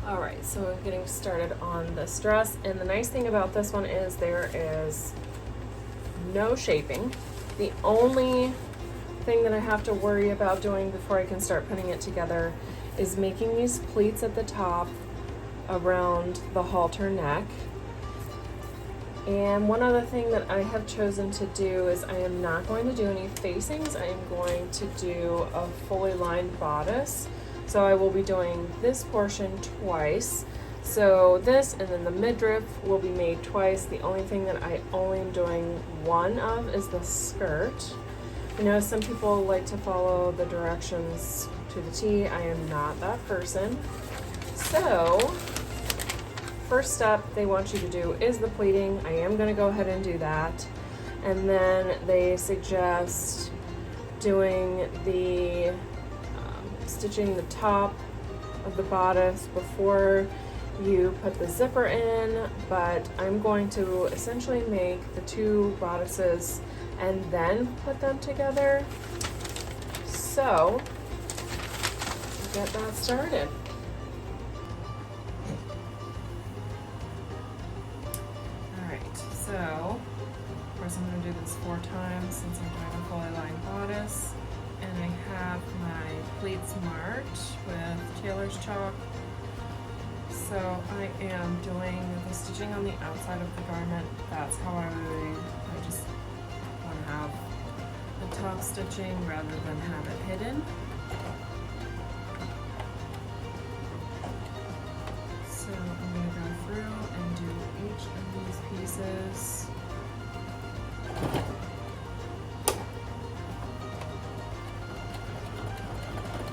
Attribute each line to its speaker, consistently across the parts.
Speaker 1: Alright, so we're getting started on this dress, and the nice thing about this one is there is no shaping. The only thing that I have to worry about doing before I can start putting it together is making these pleats at the top around the halter neck. And one other thing that I have chosen to do is I am not going to do any facings. I am going to do a fully lined bodice. So I will be doing this portion twice. So this and then the midriff will be made twice. The only thing that I only am doing one of is the skirt. You know, some people like to follow the directions to the T. I am not that person. So first step they want you to do is the pleating. I am going to go ahead and do that. And then they suggest doing the stitching the top of the bodice before you put the zipper in, but I'm going to essentially make the two bodices and then put them together. So get that started. Alright, so of course I'm going to do this 4 times since I'm doing a fully lined bodice. And I have my pleats marked with tailor's chalk. So I am doing the stitching on the outside of the garment. That's how I just want to have the top stitching rather than have it hidden. So I'm going to go through and do each of these pieces.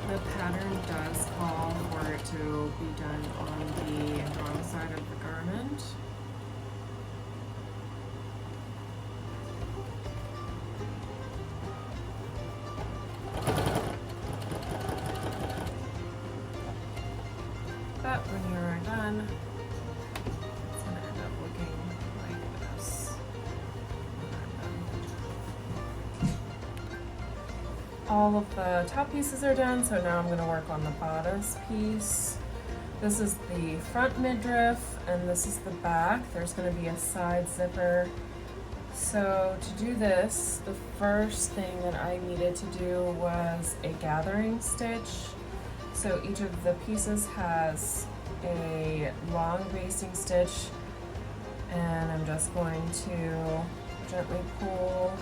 Speaker 1: The pattern does call for it to be done on the wrong side of the garment. But when you're done, it's going to end up looking like this. All of the top pieces are done, so now I'm going to work on the bodice piece. This is the front midriff, and this is the back. There's going to be a side zipper. So to do this, the first thing that I needed to do was a gathering stitch. So each of the pieces has a long basting stitch, and I'm just going to gently pull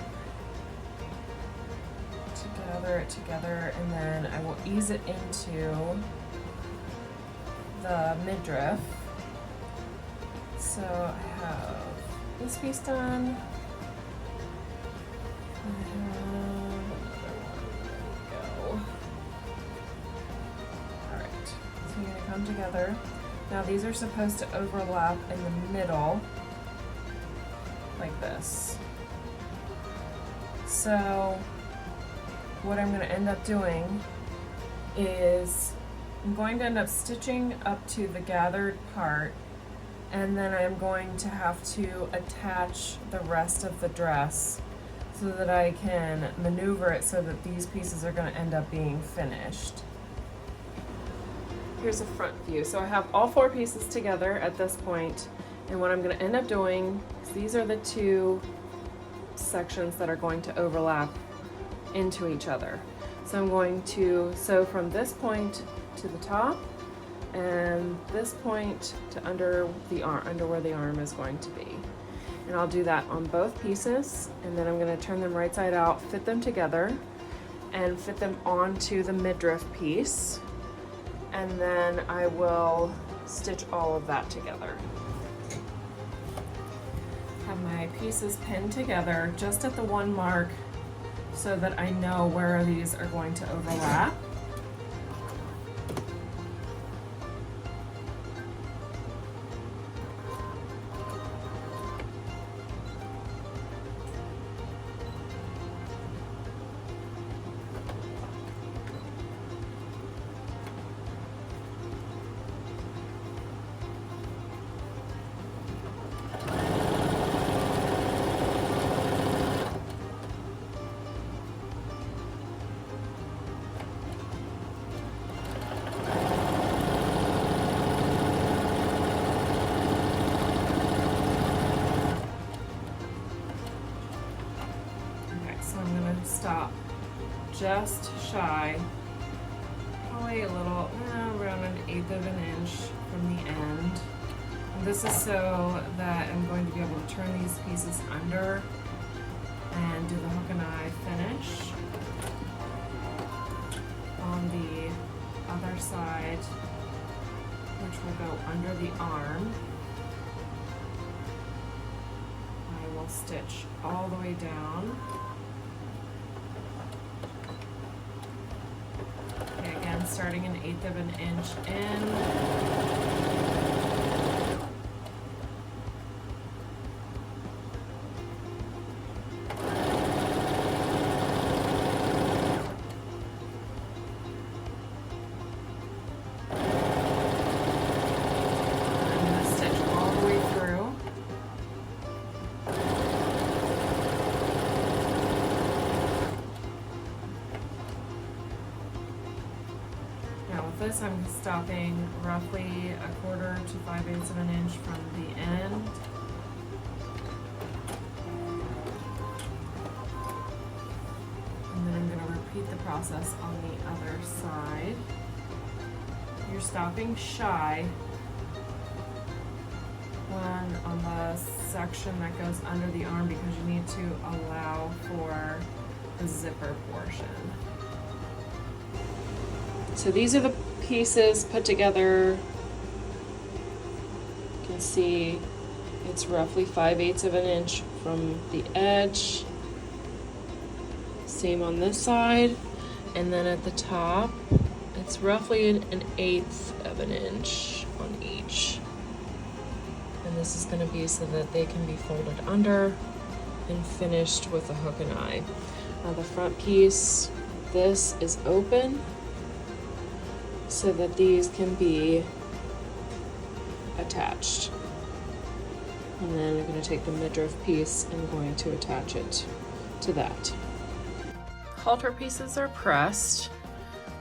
Speaker 1: to gather it together, and then I will ease it into the midriff. So I have this piece done. I have another one. There we go. Alright, so you're going to come together. Now these are supposed to overlap in the middle, like this. So what I'm going to end up doing is I'm going to end up stitching up to the gathered part, and then I'm going to have to attach the rest of the dress so that I can maneuver it so that these pieces are going to end up being finished. Here's a front view. So I have all 4 pieces together at this point, and what I'm going to end up doing is these are the 2 sections that are going to overlap into each other. So I'm going to sew from this point to the top and this point to under the arm, under where the arm is going to be. And I'll do that on both pieces, and then I'm going to turn them right side out, fit them together, and fit them onto the midriff piece. And then I will stitch all of that together. Have my pieces pinned together just at the 1 mark so that I know where these are going to overlap. just shy, probably a little, around 1/8 of an inch from the end. And this is so that I'm going to be able to turn these pieces under and do the hook and eye finish. On the other side, which will go under the arm, I will stitch all the way down. Okay, again, starting 1/8 of an inch in. This I'm stopping roughly 1/4 to 5/8 of an inch from the end. And then I'm going to repeat the process on the other side. You're stopping shy on the section that goes under the arm because you need to allow for the zipper portion. So these are the pieces put together. You can see it's roughly 5/8 of an inch from the edge. Same on this side. And then at the top, it's roughly 1/8 of an inch on each. And this is going to be so that they can be folded under and finished with a hook and eye. Now the front piece, this is open, so that these can be attached. And then I'm going to take the midriff piece and going to attach it to that. Halter pieces are pressed.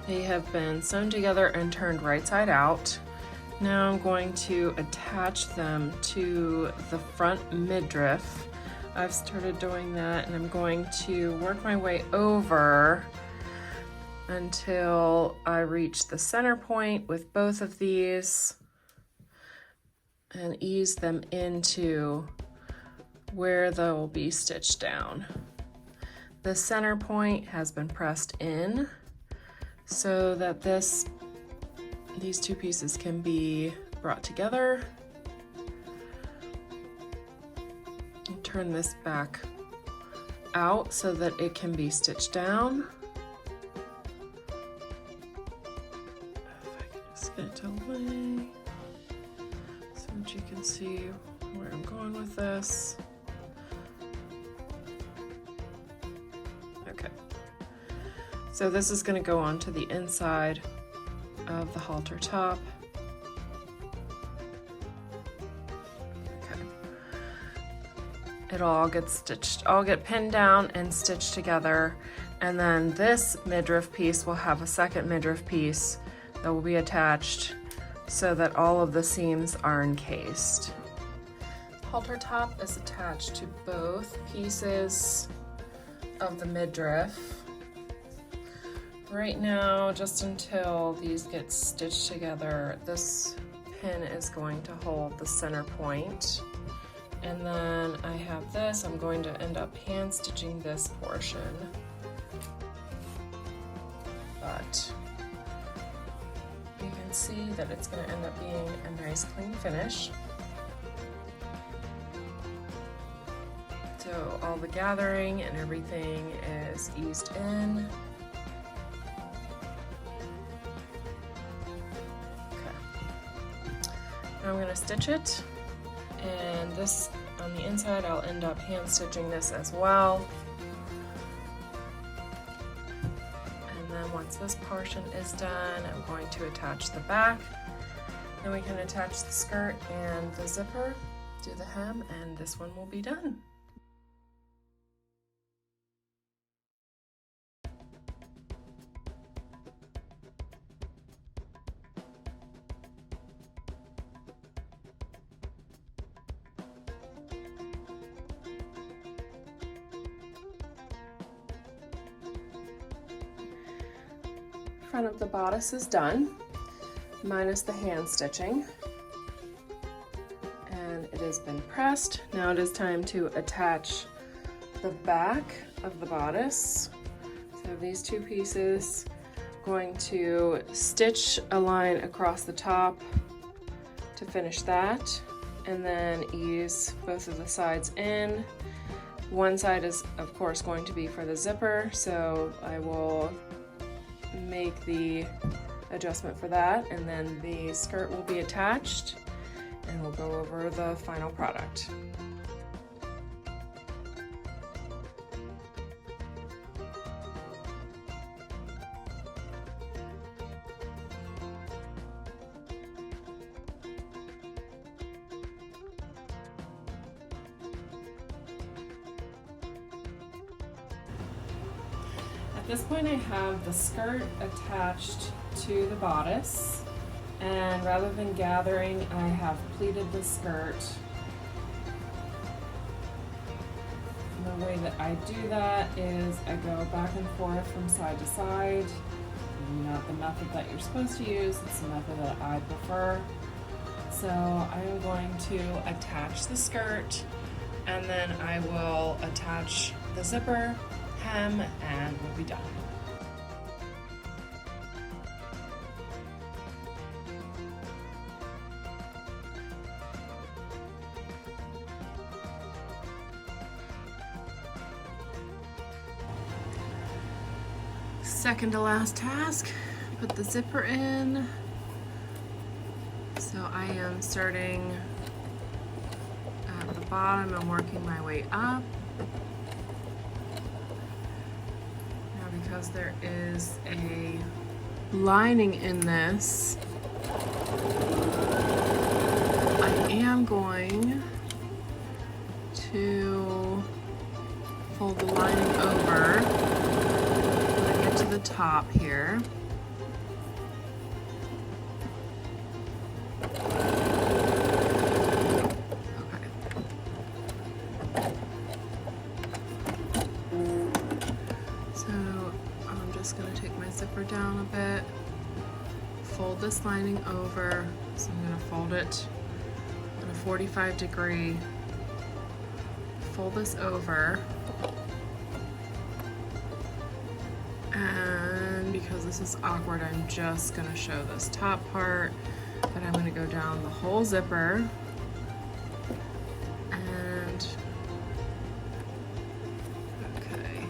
Speaker 1: They have been sewn together and turned right side out. Now I'm going to attach them to the front midriff. I've started doing that, and I'm going to work my way over until I reach the center point with both of these and ease them into where they'll be stitched down. The center point has been pressed in so that these two pieces can be brought together. And turn this back out so that it can be stitched down. Get it away so that you can see where I'm going with this. Okay, so this is going to go onto the inside of the halter top. Okay, it'll all get stitched, all get pinned down and stitched together, and then this midriff piece will have a second midriff piece that will be attached so that all of the seams are encased. Halter top is attached to both pieces of the midriff. Right now, just until these get stitched together, this pin is going to hold the center point. And then I have this, I'm going to end up hand stitching this portion. But you can see that it's going to end up being a nice clean finish. So all the gathering and everything is eased in. Okay. Now I'm going to stitch it, and this on the inside I'll end up hand stitching this as well. Once this portion is done, I'm going to attach the back. Then we can attach the skirt and the zipper, do the hem, and this one will be done. front of the bodice is done, minus the hand stitching. And it has been pressed. Now it is time to attach the back of the bodice. So these two pieces, going to stitch a line across the top to finish that, and then ease both of the sides in. One side is of course going to be for the zipper, so I will make the adjustment for that, and then the skirt will be attached and we'll go over the final product. At this point I have the skirt attached to the bodice, and rather than gathering, I have pleated the skirt. And the way that I do that is I go back and forth from side to side. Not the method that you're supposed to use, it's the method that I prefer. So I am going to attach the skirt, and then I will attach the zipper, hem, and we'll be done. Second to last task, put the zipper in. So I am starting at the bottom and working my way up. Now because there is a lining in this, I am going to fold the lining over to the top here. Okay. So I'm just going to take my zipper down a bit, fold this lining over. So I'm going to fold it at a 45-degree, fold this over. And because this is awkward, I'm just gonna show this top part, but I'm gonna go down the whole zipper and okay.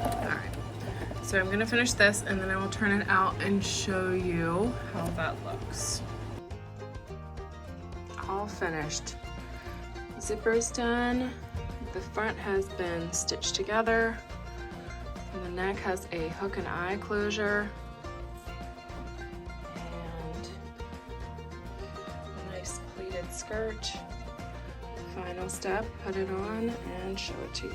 Speaker 1: All right, so I'm gonna finish this and then I will turn it out and show you how that looks. All finished. Zipper's done, the front has been stitched together, and the neck has a hook and eye closure, and a nice pleated skirt. Final step, put it on and show it to you.